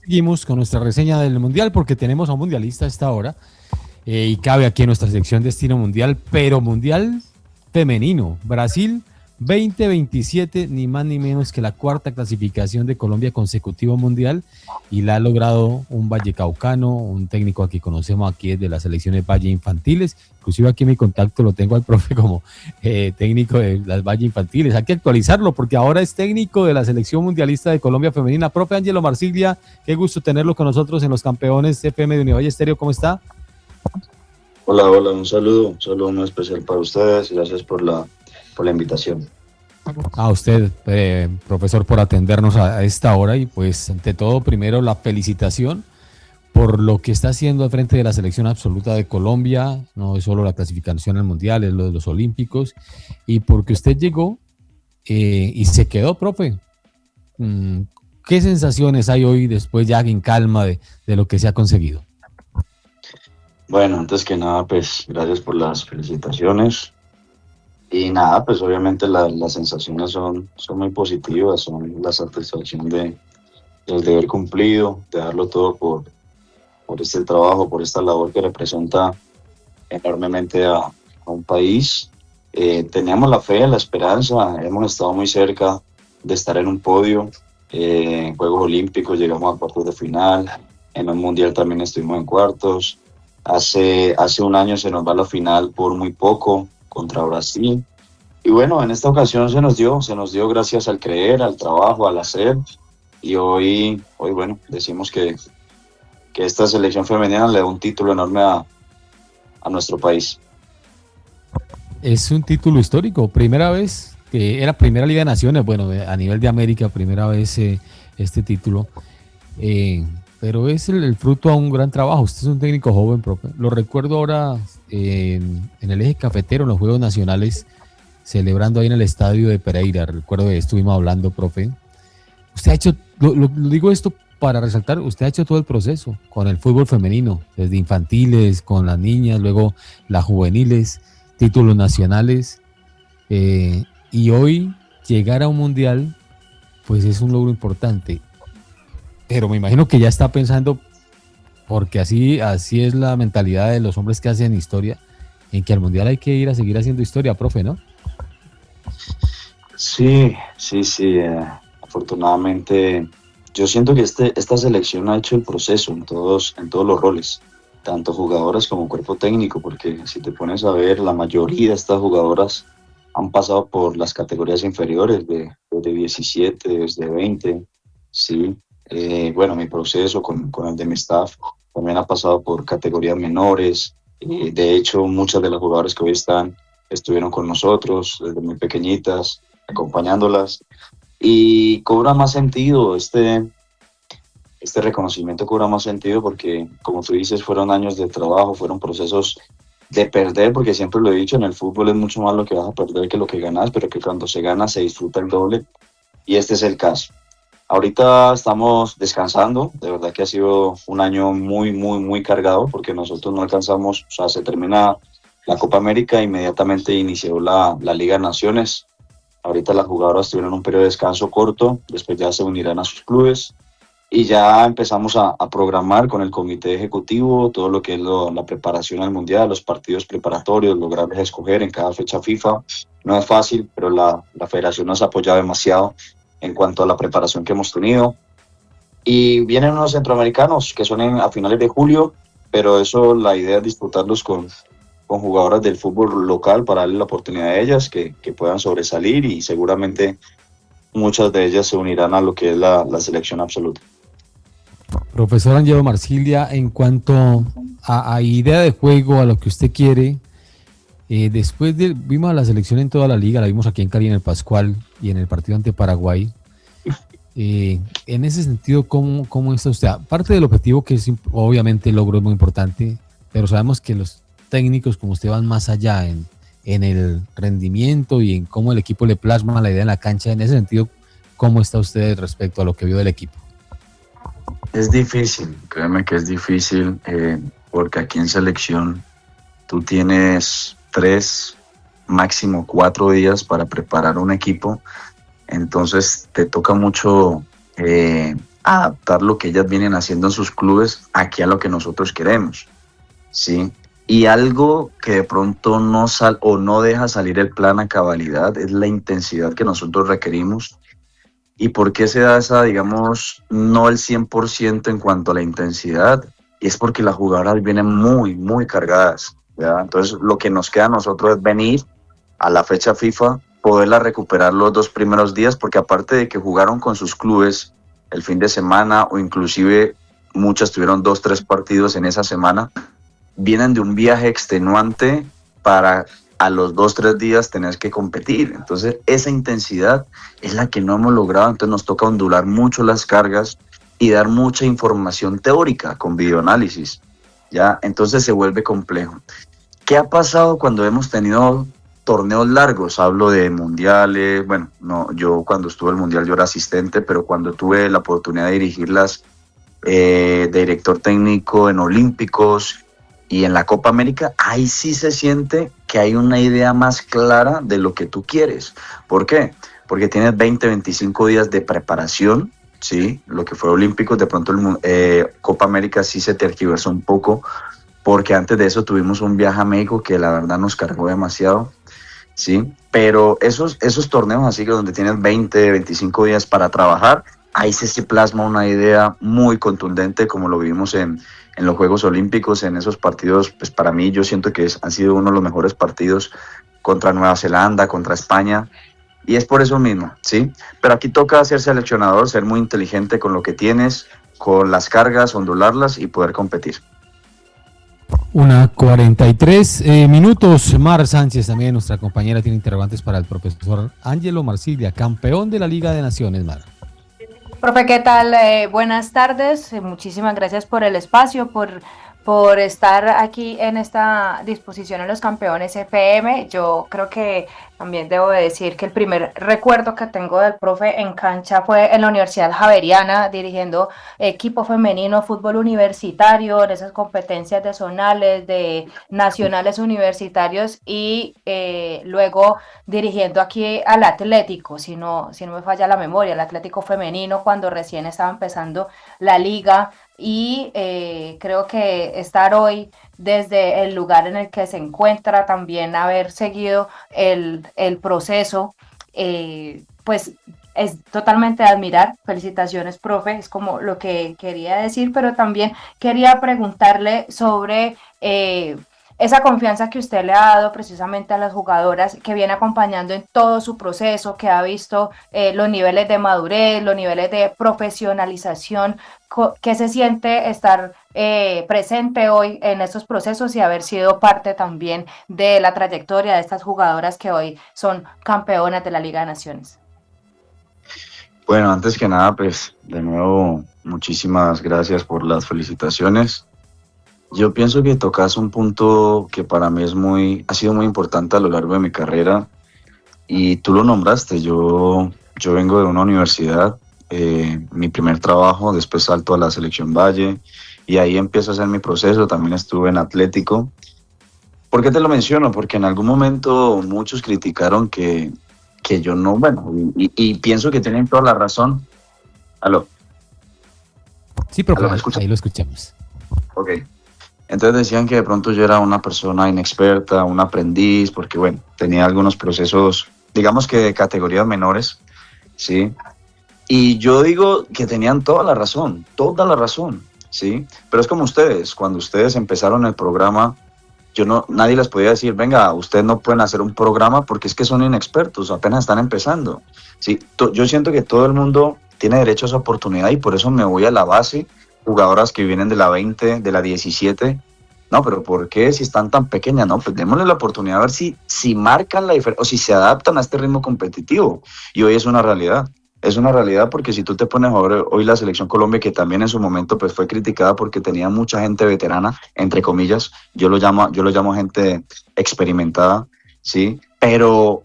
seguimos con nuestra reseña del Mundial porque tenemos a un mundialista a esta hora y cabe aquí en nuestra sección Destino Mundial, pero Mundial femenino. Brasil 2027, ni más ni menos que la cuarta clasificación de Colombia consecutivo mundial y la ha logrado un vallecaucano, un técnico que conocemos aquí de las selecciones Valle Infantiles. Inclusive aquí en mi contacto lo tengo al profe como técnico de las Valle Infantiles. Hay que actualizarlo porque ahora es técnico de la selección mundialista de Colombia femenina. Profe Ángelo Marsiglia, qué gusto tenerlo con nosotros en los campeones FM de Univalle Estéreo. ¿Cómo está? Hola, un saludo muy especial para ustedes y gracias por la invitación. A usted, profesor, por atendernos a esta hora y pues ante todo, primero la felicitación por lo que está haciendo al frente de la selección absoluta de Colombia, no es solo la clasificación al Mundial, es lo de los Olímpicos, y porque usted llegó y se quedó, profe. ¿Qué sensaciones hay hoy después ya en calma de lo que se ha conseguido? Bueno, antes que nada, pues gracias por las felicitaciones. Y nada, pues obviamente las sensaciones son muy positivas, son la satisfacción del deber cumplido, de darlo todo por este trabajo, por esta labor que representa enormemente a un país. Teníamos la fe, la esperanza, hemos estado muy cerca de estar en un podio, en Juegos Olímpicos llegamos a cuartos de final, en un Mundial también estuvimos en cuartos. Hace un año se nos va a la final por muy poco contra Brasil. Y bueno, en esta ocasión se nos dio gracias al creer, al trabajo, al hacer. Y hoy bueno, decimos que esta selección femenina le da un título enorme a nuestro país. Es un título histórico, primera vez, que era primera Liga de Naciones, bueno, a nivel de América, primera vez este título. Pero es el fruto a un gran trabajo. Usted es un técnico joven, profe. Lo recuerdo ahora en el eje cafetero, en los Juegos Nacionales, celebrando ahí en el estadio de Pereira. Recuerdo que estuvimos hablando, profe. Usted ha hecho, lo digo esto para resaltar, usted ha hecho todo el proceso con el fútbol femenino, desde infantiles, con las niñas, luego las juveniles, títulos nacionales. Y hoy llegar a un mundial, pues es un logro importante. Pero me imagino que ya está pensando, porque así es la mentalidad de los hombres que hacen historia, en que al mundial hay que ir a seguir haciendo historia, profe, ¿no? Sí. Afortunadamente, yo siento que esta selección ha hecho el proceso en todos los roles, tanto jugadoras como cuerpo técnico, porque si te pones a ver, la mayoría de estas jugadoras han pasado por las categorías inferiores, de 17, desde 20, sí. Bueno, mi proceso con el de mi staff también ha pasado por categorías menores. De hecho, muchas de las jugadoras que hoy estuvieron con nosotros desde muy pequeñitas, acompañándolas. Y cobra más sentido, este reconocimiento cobra más sentido porque, como tú dices, fueron años de trabajo, fueron procesos de perder, porque siempre lo he dicho, en el fútbol es mucho más lo que vas a perder que lo que ganas, pero que cuando se gana se disfruta el doble. Y este es el caso. Ahorita estamos descansando, de verdad que ha sido un año muy cargado porque nosotros no alcanzamos, o sea, se termina la Copa América, inmediatamente inició la Liga de Naciones. Ahorita las jugadoras tuvieron un periodo de descanso corto, después ya se unirán a sus clubes y ya empezamos a programar con el comité ejecutivo todo lo que es la preparación al Mundial, los partidos preparatorios, lograrles escoger en cada fecha FIFA. No es fácil, pero la federación nos ha apoyado demasiado en cuanto a la preparación que hemos tenido. Y vienen unos centroamericanos que son a finales de julio, pero eso, la idea es disputarlos con jugadoras del fútbol local para darle la oportunidad a ellas que puedan sobresalir y seguramente muchas de ellas se unirán a lo que es la selección absoluta. Profesor Ángelo Marsiglia, en cuanto a idea de juego, a lo que usted quiere, vimos a la selección en toda la liga, la vimos aquí en Cali en el Pascual y en el partido ante Paraguay. En ese sentido, ¿cómo está usted? Aparte del objetivo, que es obviamente el logro es muy importante, pero sabemos que los técnicos como usted van más allá en el rendimiento y en cómo el equipo le plasma la idea en la cancha. En ese sentido, ¿cómo está usted respecto a lo que vio del equipo? Es difícil, créeme que es difícil, porque aquí en selección tú tienes 3, máximo 4 días para preparar un equipo, entonces te toca mucho adaptar lo que ellas vienen haciendo en sus clubes aquí a lo que nosotros queremos, ¿sí? Y algo que de pronto no deja salir el plan a cabalidad es la intensidad que nosotros requerimos. ¿Y por qué se da esa, digamos, no el 100% en cuanto a la intensidad? Y es porque las jugadoras vienen muy, muy cargadas, ¿ya? Entonces, lo que nos queda a nosotros es venir a la fecha FIFA, poderla recuperar los 2 primeros días, porque aparte de que jugaron con sus clubes el fin de semana, o inclusive muchas tuvieron 2, 3 partidos en esa semana, vienen de un viaje extenuante para a los 2, 3 días tener que competir. Entonces esa intensidad es la que no hemos logrado, entonces nos toca ondular mucho las cargas y dar mucha información teórica con videoanálisis, ¿ya? Entonces se vuelve complejo. ¿Qué ha pasado cuando hemos tenido torneos largos? Hablo de mundiales, bueno, no, yo cuando estuve en el mundial yo era asistente, pero cuando tuve la oportunidad de dirigirlas de director técnico en olímpicos y en la Copa América, ahí sí se siente que hay una idea más clara de lo que tú quieres. ¿Por qué? Porque tienes 20, 25 días de preparación, ¿sí? Lo que fue olímpicos, de pronto Copa América sí se tergiversó un poco, porque antes de eso tuvimos un viaje a México que la verdad nos cargó demasiado, ¿sí? Pero esos torneos así que donde tienes 20, 25 días para trabajar, ahí se plasma una idea muy contundente como lo vivimos en los Juegos Olímpicos, en esos partidos. Pues para mí yo siento que han sido uno de los mejores partidos contra Nueva Zelanda, contra España, y es por eso mismo, ¿sí? Pero aquí toca ser seleccionador, ser muy inteligente con lo que tienes, con las cargas, ondularlas y poder competir. 1:43 minutos. Mar Sánchez, también nuestra compañera, tiene interrogantes para el profesor Ángelo Marsiglia, campeón de la Liga de Naciones. Mar. Profe, ¿qué tal? Buenas tardes. Muchísimas gracias por el espacio, por estar aquí en esta disposición en los campeones FM. Yo creo que también debo de decir que el primer recuerdo que tengo del profe en cancha fue en la Universidad Javeriana, dirigiendo equipo femenino, fútbol universitario, en esas competencias de zonales, de nacionales universitarios, y luego dirigiendo aquí al Atlético, si no me falla la memoria, el Atlético femenino, cuando recién estaba empezando la liga. Y creo que estar hoy desde el lugar en el que se encuentra, también haber seguido el proceso, pues es totalmente de admirar. Felicitaciones, profe, es como lo que quería decir, pero también quería preguntarle sobre esa confianza que usted le ha dado precisamente a las jugadoras, que viene acompañando en todo su proceso, que ha visto los niveles de madurez, los niveles de profesionalización. ¿Qué se siente estar presente hoy en estos procesos y haber sido parte también de la trayectoria de estas jugadoras que hoy son campeonas de la Liga de Naciones? Bueno, antes que nada, pues de nuevo, muchísimas gracias por las felicitaciones. Yo pienso que tocas un punto que para mí ha sido muy importante a lo largo de mi carrera, y tú lo nombraste. Yo vengo de una universidad, mi primer trabajo, después salto a la Selección Valle y ahí empiezo a hacer mi proceso. También estuve en Atlético. ¿Por qué te lo menciono? Porque en algún momento muchos criticaron que yo no, bueno, y pienso que tienen toda la razón. ¿Aló? Sí, profe, ahí lo escuchamos. Ok. Entonces decían que de pronto yo era una persona inexperta, un aprendiz, porque bueno, tenía algunos procesos, digamos que de categorías menores, ¿sí? Y yo digo que tenían toda la razón, ¿sí? Pero es como ustedes, cuando ustedes empezaron el programa, nadie les podía decir, venga, ustedes no pueden hacer un programa porque es que son inexpertos, apenas están empezando, ¿sí? Yo siento que todo el mundo tiene derecho a esa oportunidad, y por eso me voy a la base. Jugadoras que vienen de la 20, de la 17, no, pero ¿por qué si están tan pequeñas? No, pues démosle la oportunidad a ver si marcan la diferencia o si se adaptan a este ritmo competitivo. Y hoy es una realidad porque si tú te pones a ver hoy la Selección Colombia, que también en su momento pues fue criticada porque tenía mucha gente veterana, entre comillas, yo lo llamo gente experimentada, ¿sí? Pero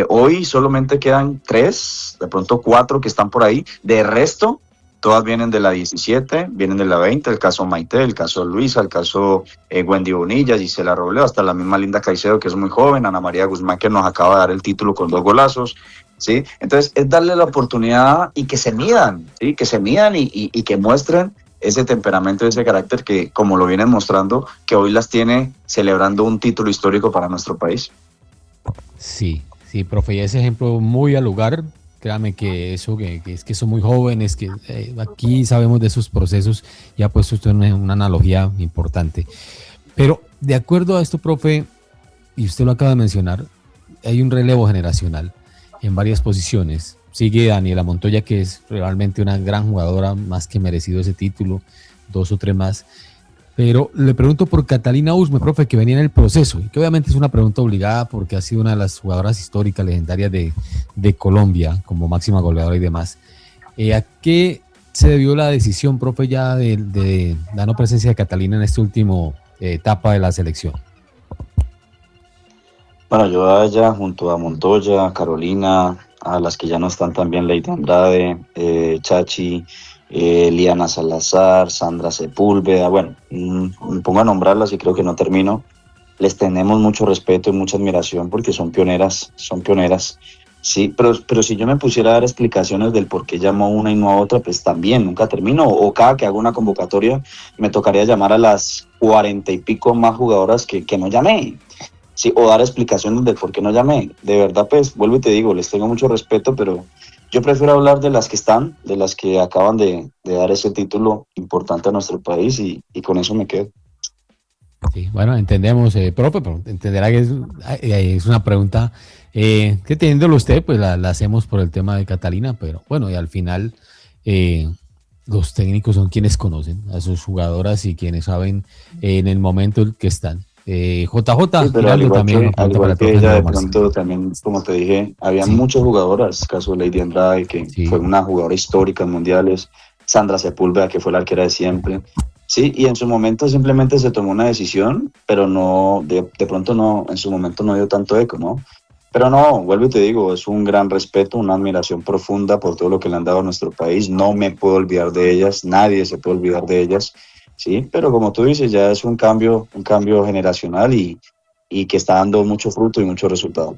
hoy solamente quedan 3, de pronto 4 que están por ahí. De resto, todas vienen de la 17, vienen de la 20, el caso Maite, el caso Luisa, el caso Wendy Bonilla, Gisela Robledo, hasta la misma Linda Caicedo, que es muy joven, Ana María Guzmán, que nos acaba de dar el título con 2 golazos. ¿sí? Entonces es darle la oportunidad y que se midan, ¿sí? Que se midan y que muestren ese temperamento, ese carácter que, como lo vienen mostrando, que hoy las tiene celebrando un título histórico para nuestro país. Sí, sí, profe, y ese ejemplo muy al lugar, créame que eso, que es que son muy jóvenes, que aquí sabemos de esos procesos, ya pues esto es una analogía importante. Pero de acuerdo a esto, profe, y usted lo acaba de mencionar, hay un relevo generacional en varias posiciones. Sigue Daniela Montoya, que es realmente una gran jugadora, más que merecido ese título, 2 o 3 más. Pero le pregunto por Catalina Usme, profe, que venía en el proceso, y que obviamente es una pregunta obligada porque ha sido una de las jugadoras históricas, legendarias de Colombia, como máxima goleadora y demás. ¿A qué se debió la decisión, profe, ya de la no presencia de Catalina en esta última etapa de la selección? Bueno, yo a ella, junto a Montoya, Carolina, a las que ya no están también, Lady Andrade, Chachi, Liana Salazar, Sandra Sepúlveda, bueno, me pongo a nombrarlas y creo que no termino. Les tenemos mucho respeto y mucha admiración porque son pioneras, sí, pero si yo me pusiera a dar explicaciones del por qué llamo a una y no a otra, pues también nunca termino, o cada que hago una convocatoria me tocaría llamar a las 40 y pico más jugadoras que no llamé. Sí, o dar explicaciones de por qué no llamé. De verdad, pues, vuelvo y te digo, les tengo mucho respeto, pero yo prefiero hablar de las que están, de las que acaban de dar ese título importante a nuestro país y con eso me quedo. Sí, bueno, entendemos, profe, pero entenderá que es una pregunta que teniéndolo usted, pues la hacemos por el tema de Catalina, pero bueno, y al final los técnicos son quienes conocen a sus jugadoras y quienes saben en el momento en que están. JJ, Sí, pero al igual también al igual que ella, de pronto también, como te dije, había muchas jugadoras, caso de Lady Andrade, que fue una jugadora histórica en mundiales, Sandra Sepúlveda, que fue la arquera de siempre. Sí, y en su momento simplemente se tomó una decisión, pero no, de pronto no, en su momento no dio tanto eco, ¿no? Pero no, vuelvo y te digo, es un gran respeto, una admiración profunda por todo lo que le han dado a nuestro país. No me puedo olvidar de ellas, nadie se puede olvidar de ellas, sí, pero como tú dices, ya es un cambio generacional y que está dando mucho fruto y mucho resultado.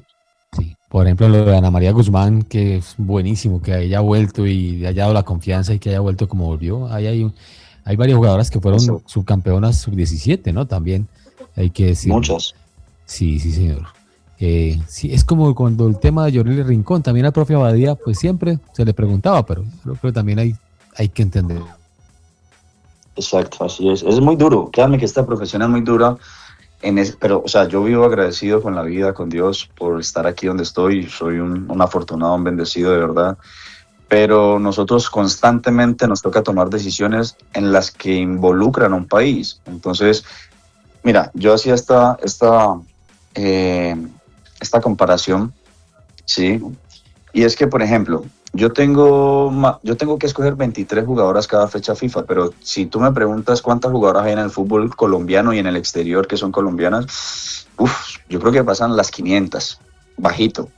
Sí, por ejemplo, lo de Ana María Guzmán, que es buenísimo, que haya vuelto y le haya dado la confianza y que haya vuelto como volvió. Ahí hay varias jugadoras que fueron subcampeonas sub-17, ¿no? También hay que decir. Muchas. Sí, sí, señor. Sí, es como cuando el tema de Yoreli Rincón, también al profe Abadía, pues siempre se le preguntaba, pero yo creo que también hay que entender. Exacto, así es. Es muy duro. Créanme que esta profesión es muy dura. Pero, o sea, yo vivo agradecido con la vida, con Dios, por estar aquí donde estoy. Soy un afortunado, un bendecido de verdad. Pero nosotros constantemente nos toca tomar decisiones en las que involucran a un país. Entonces, mira, yo hacía esta comparación, ¿sí? Y es que, por ejemplo, yo tengo que escoger 23 jugadoras cada fecha FIFA, pero si tú me preguntas cuántas jugadoras hay en el fútbol colombiano y en el exterior que son colombianas, yo creo que pasan las 500, bajito,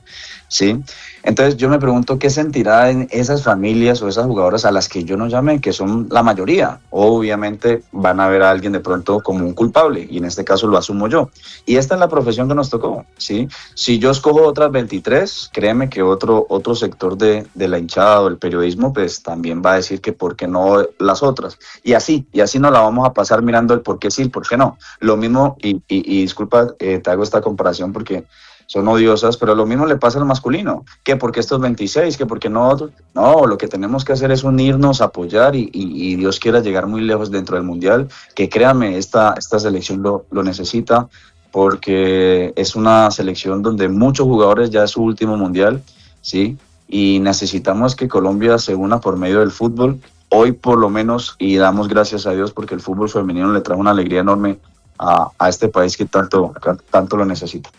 ¿sí? Entonces yo me pregunto qué sentirán esas familias o esas jugadoras a las que yo no llamé, que son la mayoría. Obviamente van a ver a alguien de pronto como un culpable, y en este caso lo asumo yo. Y esta es la profesión que nos tocó, ¿sí? Si yo escojo otras 23, créeme que otro sector de la hinchada o el periodismo, pues también va a decir que por qué no las otras. Y así nos la vamos a pasar mirando el por qué sí, el por qué no. Lo mismo, y disculpa, te hago esta comparación porque son odiosas, pero lo mismo le pasa al masculino, que porque estos 26, que porque no otros. No, lo que tenemos que hacer es unirnos, apoyar y Dios quiera llegar muy lejos dentro del Mundial, que créame, esta selección lo necesita, porque es una selección donde muchos jugadores ya es su último Mundial, ¿sí? Y necesitamos que Colombia se una por medio del fútbol, hoy por lo menos, y damos gracias a Dios porque el fútbol femenino le trae una alegría enorme a este país que tanto lo necesita.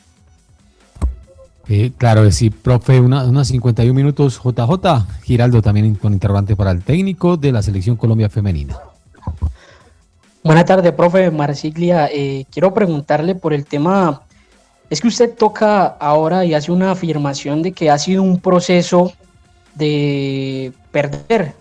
Claro, sí, profe, unas 51 minutos. JJ, Giraldo también con interrogante para el técnico de la Selección Colombia Femenina. Buenas tardes, profe Marsiglia. Quiero preguntarle por el tema, es que usted toca ahora y hace una afirmación de que ha sido un proceso de perder,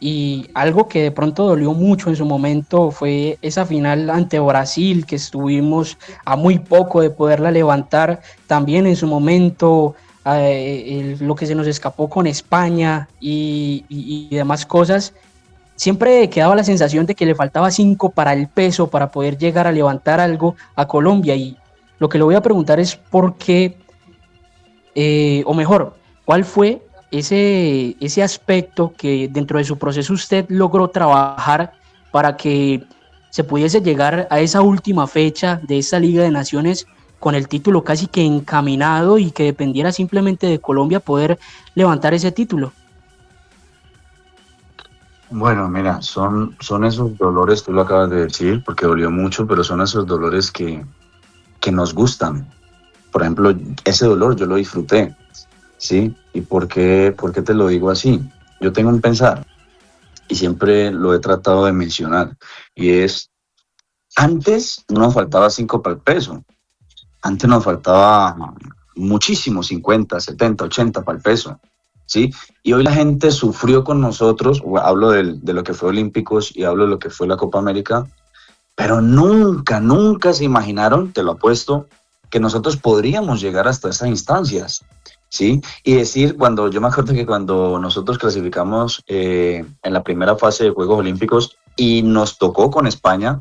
y algo que de pronto dolió mucho en su momento fue esa final ante Brasil, que estuvimos a muy poco de poderla levantar. También en su momento lo que se nos escapó con España y demás cosas, siempre quedaba la sensación de que le faltaba 5 para el peso, para poder llegar a levantar algo a Colombia. Y lo que le voy a preguntar es por qué, o mejor, ¿cuál fue ese aspecto que dentro de su proceso usted logró trabajar para que se pudiese llegar a esa última fecha de esa Liga de Naciones con el título casi que encaminado y que dependiera simplemente de Colombia poder levantar ese título? Bueno, mira, son esos dolores, tú lo acabas de decir, porque dolió mucho, pero son esos dolores que nos gustan. Por ejemplo, ese dolor yo lo disfruté, ¿sí? ¿Y por qué te lo digo así? Yo tengo un pensar, y siempre lo he tratado de mencionar, y es, antes no nos faltaba 5 para el peso, antes nos faltaba muchísimo, 50, 70, 80 para el peso, ¿sí? Y hoy la gente sufrió con nosotros, hablo de lo que fue Olímpicos y hablo de lo que fue la Copa América, pero nunca, nunca se imaginaron, te lo apuesto, que nosotros podríamos llegar hasta esas instancias, ¿sí? Y decir, yo me acuerdo que cuando nosotros clasificamos en la primera fase de Juegos Olímpicos y nos tocó con España,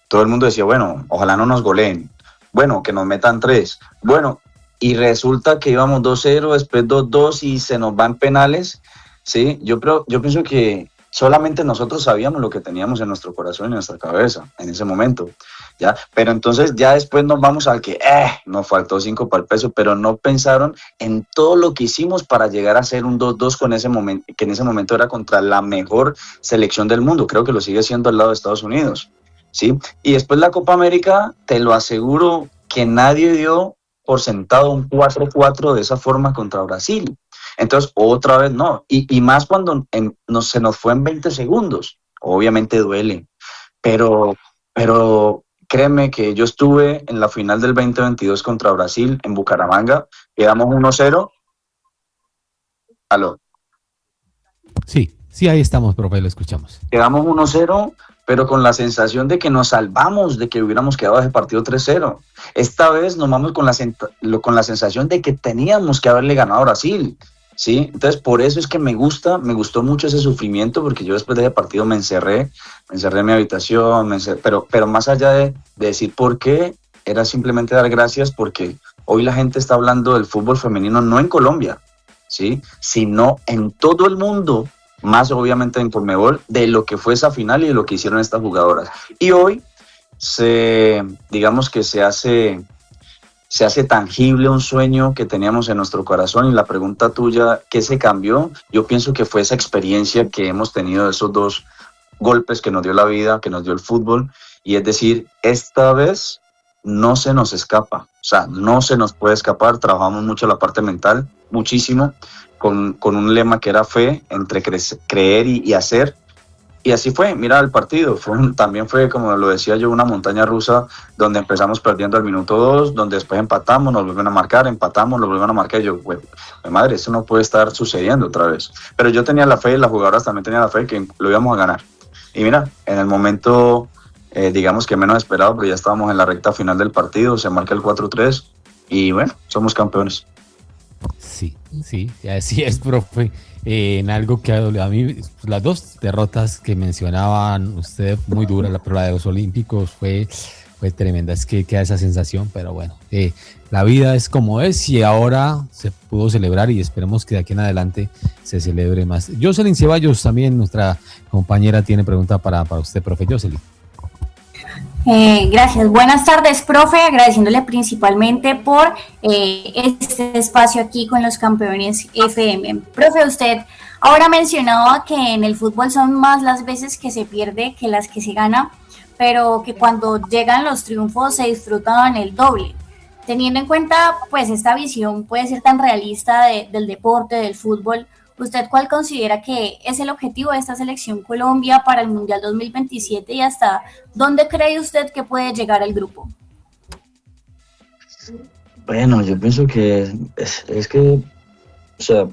todo el mundo decía, bueno, ojalá no nos goleen, bueno, que nos metan 3, bueno, y resulta que íbamos 2-0, después 2-2 y se nos van penales, ¿sí? Yo pienso que solamente nosotros sabíamos lo que teníamos en nuestro corazón y en nuestra cabeza en ese momento, ¿ya? Pero entonces ya después nos vamos al que, nos faltó 5 para el peso, pero no pensaron en todo lo que hicimos para llegar a hacer un 2-2 con ese momento, que en ese momento era contra la mejor selección del mundo, creo que lo sigue siendo al lado de Estados Unidos, ¿sí? Y después la Copa América, te lo aseguro que nadie dio por sentado un 4-4 de esa forma contra Brasil. Entonces, otra vez no. Y más cuando se nos fue en 20 segundos. Obviamente duele. Pero créeme que yo estuve en la final del 2022 contra Brasil en Bucaramanga. Quedamos 1-0. ¿Aló? Sí, ahí estamos, profe, lo escuchamos. Quedamos 1-0, pero con la sensación de que nos salvamos, de que hubiéramos quedado ese partido 3-0. Esta vez nos vamos con la sensación de que teníamos que haberle ganado a Brasil, ¿sí? Entonces, por eso es que me gustó mucho ese sufrimiento, porque yo después de ese partido me encerré en mi habitación, pero más allá de decir por qué, era simplemente dar gracias, porque hoy la gente está hablando del fútbol femenino no en Colombia, ¿sí? Sino en todo el mundo, más obviamente en Conmebol, de lo que fue esa final y de lo que hicieron estas jugadoras. Y hoy digamos que se hace tangible un sueño que teníamos en nuestro corazón. Y la pregunta tuya, ¿qué se cambió? Yo pienso que fue esa experiencia que hemos tenido de esos 2 golpes que nos dio la vida, que nos dio el fútbol, y es decir, esta vez no se nos escapa, o sea, no se nos puede escapar. Trabajamos mucho la parte mental, muchísimo, con un lema que era fe, entre creer y hacer. Y así fue, mira el partido, también fue, como lo decía yo, una montaña rusa, donde empezamos perdiendo al minuto 2, donde después empatamos, nos vuelven a marcar, empatamos, nos vuelven a marcar, y yo, madre, esto no puede estar sucediendo otra vez. Pero yo tenía la fe, las jugadoras también tenían la fe que lo íbamos a ganar. Y mira, en el momento, digamos que menos esperado, pero ya estábamos en la recta final del partido, se marca el 4-3, y bueno, somos campeones. Sí, así es, profe. En algo que a mí, las 2 derrotas que mencionaban usted, muy duras, pero la de los Olímpicos fue tremenda. Es que queda esa sensación, pero bueno, la vida es como es y ahora se pudo celebrar y esperemos que de aquí en adelante se celebre más. Jocelyn Ceballos, también nuestra compañera, tiene pregunta para usted, profe. Jocelyn. Gracias. Buenas tardes, profe. Agradeciéndole principalmente por este espacio aquí con los campeones FM. Profe, usted ahora mencionaba que en el fútbol son más las veces que se pierde que las que se gana, pero que cuando llegan los triunfos se disfrutan el doble. Teniendo en cuenta, pues, esta visión puede ser tan realista del deporte, del fútbol, ¿usted cuál considera que es el objetivo de esta selección Colombia para el Mundial 2027 y hasta dónde cree usted que puede llegar el grupo? Bueno, yo pienso que es que, o sea,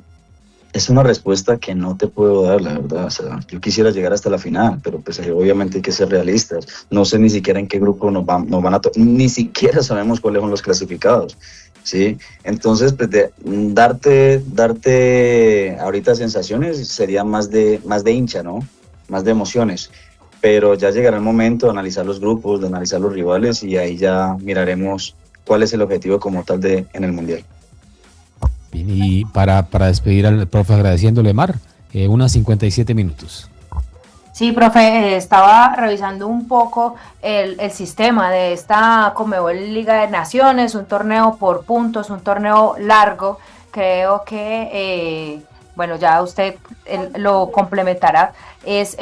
Es una respuesta que no te puedo dar, la verdad. O sea, yo quisiera llegar hasta la final, pero pues obviamente hay que ser realistas. No sé ni siquiera en qué grupo nos van a tocar, ni siquiera sabemos cuáles son los clasificados, ¿sí? Entonces, pues darte ahorita sensaciones sería más de hincha, ¿no? Más de emociones. Pero ya llegará el momento de analizar los grupos, de analizar los rivales y ahí ya miraremos cuál es el objetivo como tal en el Mundial. Bien, y para despedir al profe agradeciéndole, Mar, unas 57 minutos. Sí, profe, estaba revisando un poco el sistema de esta Conmebol Liga de Naciones, un torneo por puntos, un torneo largo. Creo que, bueno, ya usted lo complementará. Es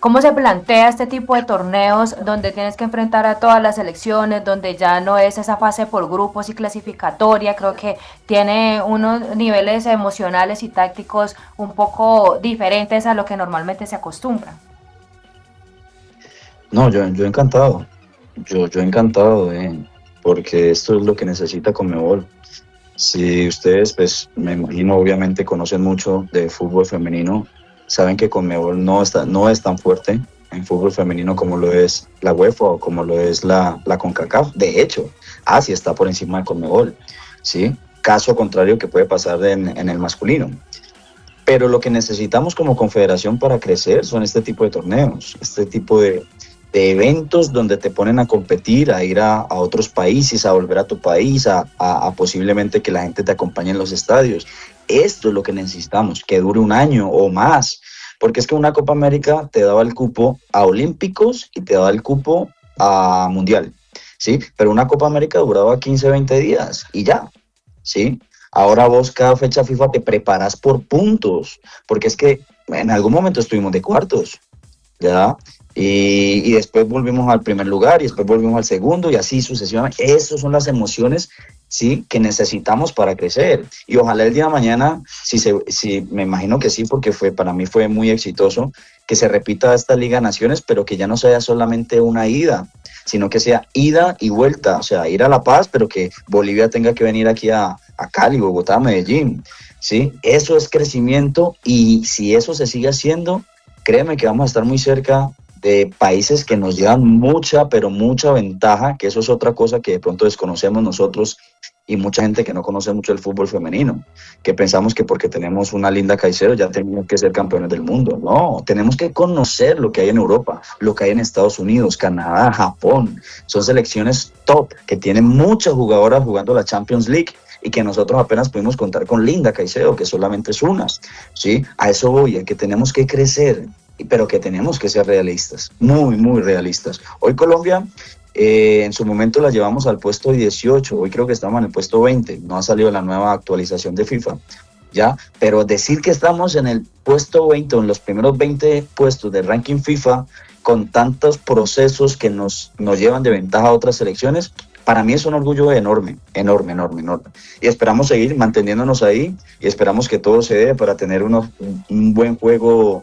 cómo se plantea este tipo de torneos donde tienes que enfrentar a todas las selecciones, donde ya no es esa fase por grupos y clasificatoria. Creo que tiene unos niveles emocionales y tácticos un poco diferentes a lo que normalmente se acostumbra. No, yo encantado. Yo encantado, porque esto es lo que necesita Conmebol. Si ustedes, pues me imagino, obviamente conocen mucho de fútbol femenino, saben que Conmebol no es tan fuerte en fútbol femenino como lo es la UEFA o como lo es la CONCACAF. De hecho, Asia está por encima de Conmebol, ¿sí? Caso contrario que puede pasar en el masculino. Pero lo que necesitamos como confederación para crecer son este tipo de torneos, este tipo de eventos donde te ponen a competir, a ir a otros países, a volver a tu país, a posiblemente que la gente te acompañe en los estadios. Esto es lo que necesitamos, que dure un año o más, porque es que una Copa América te daba el cupo a Olímpicos y te daba el cupo a Mundial, ¿sí? Pero una Copa América duraba 15, 20 días y ya, ¿sí? Ahora vos cada fecha FIFA te preparas por puntos, porque es que en algún momento estuvimos de cuartos, ¿ya? Y después volvimos al primer lugar y después volvimos al segundo y así sucesivamente. Esas son las emociones, sí, que necesitamos para crecer. Y ojalá el día de mañana, si me imagino que sí, porque para mí fue muy exitoso, que se repita esta Liga de Naciones, pero que ya no sea solamente una ida, sino que sea ida y vuelta. O sea, ir a La Paz, pero que Bolivia tenga que venir aquí a Cali, Bogotá, Medellín, ¿sí? Eso es crecimiento y si eso se sigue haciendo, créeme que vamos a estar muy cerca de países que nos llevan mucha, pero mucha ventaja, que eso es otra cosa que de pronto desconocemos nosotros y mucha gente que no conoce mucho el fútbol femenino, que pensamos que porque tenemos una Linda Caicedo ya tenemos que ser campeones del mundo. No, tenemos que conocer lo que hay en Europa, lo que hay en Estados Unidos, Canadá, Japón. Son selecciones top que tienen muchas jugadoras jugando la Champions League y que nosotros apenas pudimos contar con Linda Caicedo, que solamente es una, ¿sí? A eso voy, a que tenemos que crecer, pero que tenemos que ser realistas, muy, muy realistas. Hoy Colombia, en su momento la llevamos al puesto 18, hoy creo que estamos en el puesto 20, no ha salido la nueva actualización de FIFA, ¿ya? Pero decir que estamos en el puesto 20 o en los primeros 20 puestos de ranking FIFA, con tantos procesos que nos llevan de ventaja a otras selecciones, para mí es un orgullo enorme, enorme, enorme, enorme. Y esperamos seguir manteniéndonos ahí y esperamos que todo se dé para tener un buen juego,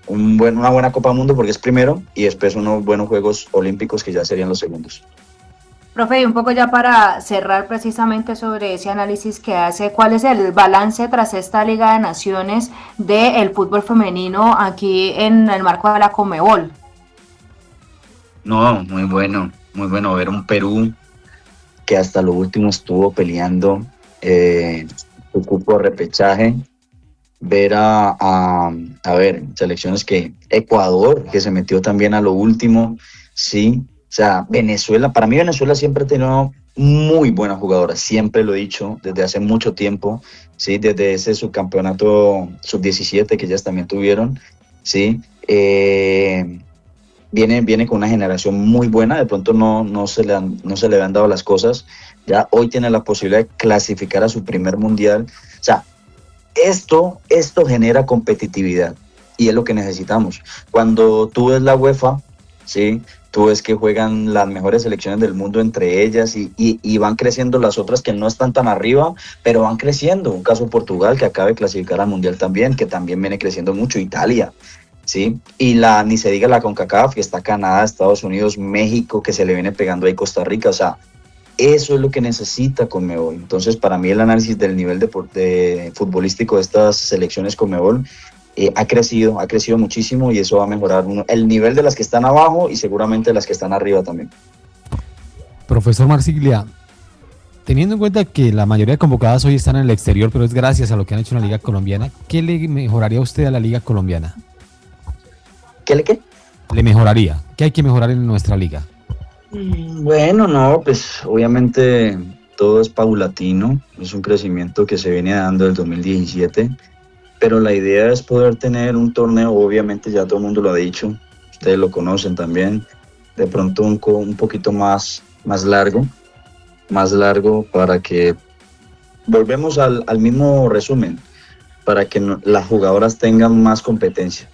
una buena Copa Mundo porque es primero y después unos buenos Juegos Olímpicos que ya serían los segundos. Profe, y un poco ya para cerrar precisamente sobre ese análisis que hace, ¿cuál es el balance tras esta Liga de Naciones del fútbol femenino aquí en el marco de la Conmebol? No, muy bueno ver un Perú que hasta lo último estuvo peleando su cupo de repechaje, ver a ver selecciones que Ecuador, que se metió también a lo último, sí, o sea, Venezuela, para mí Venezuela siempre ha tenido muy buenas jugadoras, siempre lo he dicho desde hace mucho tiempo, sí, desde ese subcampeonato sub-17 que ellas también tuvieron, sí, viene con una generación muy buena, de pronto no se le han dado las cosas, ya hoy tiene la posibilidad de clasificar a su primer mundial, o sea, esto genera competitividad y es lo que necesitamos. Cuando tú ves la UEFA, ¿sí? Tú ves que juegan las mejores selecciones del mundo entre ellas y van creciendo las otras que no están tan arriba, pero van creciendo. Un caso Portugal que acaba de clasificar al mundial también, que también viene creciendo mucho, Italia, ¿sí? Y ni se diga la CONCACAF, que está Canadá, Estados Unidos, México, que se le viene pegando ahí Costa Rica, o sea, Eso es lo que necesita Conmebol. Entonces, para mí el análisis del nivel de futbolístico de estas selecciones Conmebol ha crecido muchísimo, y eso va a mejorar el nivel de las que están abajo y seguramente las que están arriba también. Profesor Marsiglia, teniendo en cuenta que la mayoría de convocadas hoy están en el exterior, pero es gracias a lo que han hecho en la Liga Colombiana, ¿qué le mejoraría a usted a la Liga Colombiana? ¿Qué? Le mejoraría. ¿Qué hay que mejorar en nuestra liga? Bueno, no, pues obviamente todo es paulatino, es un crecimiento que se viene dando del 2017, pero la idea es poder tener un torneo, obviamente ya todo el mundo lo ha dicho, ustedes lo conocen también, de pronto un poquito más largo para que volvemos al mismo resumen, para que las jugadoras tengan más competencia.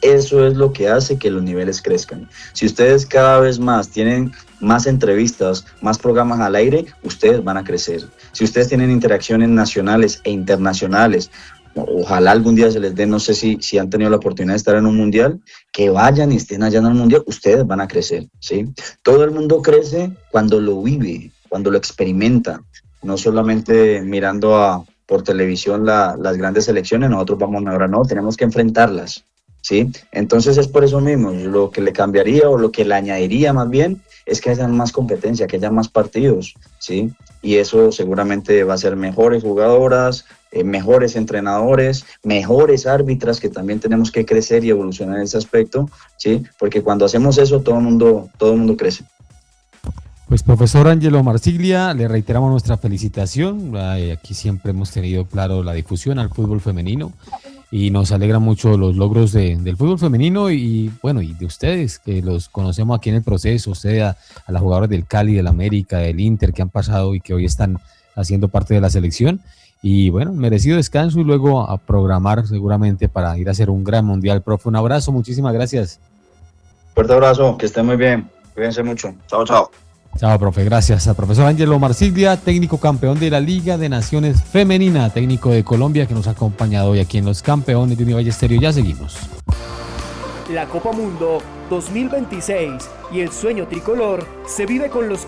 Eso es lo que hace que los niveles crezcan. Si ustedes cada vez más tienen más entrevistas, más programas al aire, ustedes van a crecer. Si ustedes tienen interacciones nacionales e internacionales, ojalá algún día se les dé, no sé si han tenido la oportunidad de estar en un mundial, que vayan y estén allá en el mundial, ustedes van a crecer, ¿sí? Todo el mundo crece cuando lo vive, cuando lo experimenta, no solamente mirando por televisión las grandes selecciones. Nosotros vamos a mejorar, no, tenemos que enfrentarlas, ¿sí? Entonces es por eso mismo, lo que le cambiaría o lo que le añadiría más bien es que haya más competencia, que haya más partidos, ¿sí? Y eso seguramente va a ser mejores jugadoras, mejores entrenadores, mejores árbitras, que también tenemos que crecer y evolucionar en ese aspecto, ¿sí? Porque cuando hacemos eso todo el mundo crece. Pues profesor Ángelo Marsiglia, le reiteramos nuestra felicitación. Aquí siempre hemos tenido claro la difusión al fútbol femenino y nos alegra mucho los logros del fútbol femenino y bueno, y de ustedes, que los conocemos aquí en el proceso, usted a las jugadoras del Cali, del América, del Inter que han pasado y que hoy están haciendo parte de la selección. Y bueno, merecido descanso y luego a programar seguramente para ir a hacer un gran mundial. Profe, un abrazo, muchísimas gracias. Fuerte abrazo, que estén muy bien, cuídense mucho, chao, chao. Chao, profe, gracias. Al profesor Ángelo Marsiglia, técnico campeón de la Liga de Naciones Femenina, técnico de Colombia, que nos ha acompañado hoy aquí en Los Campeones de Univalle Estéreo. Ya seguimos. La Copa Mundo 2026 y el sueño tricolor se vive con los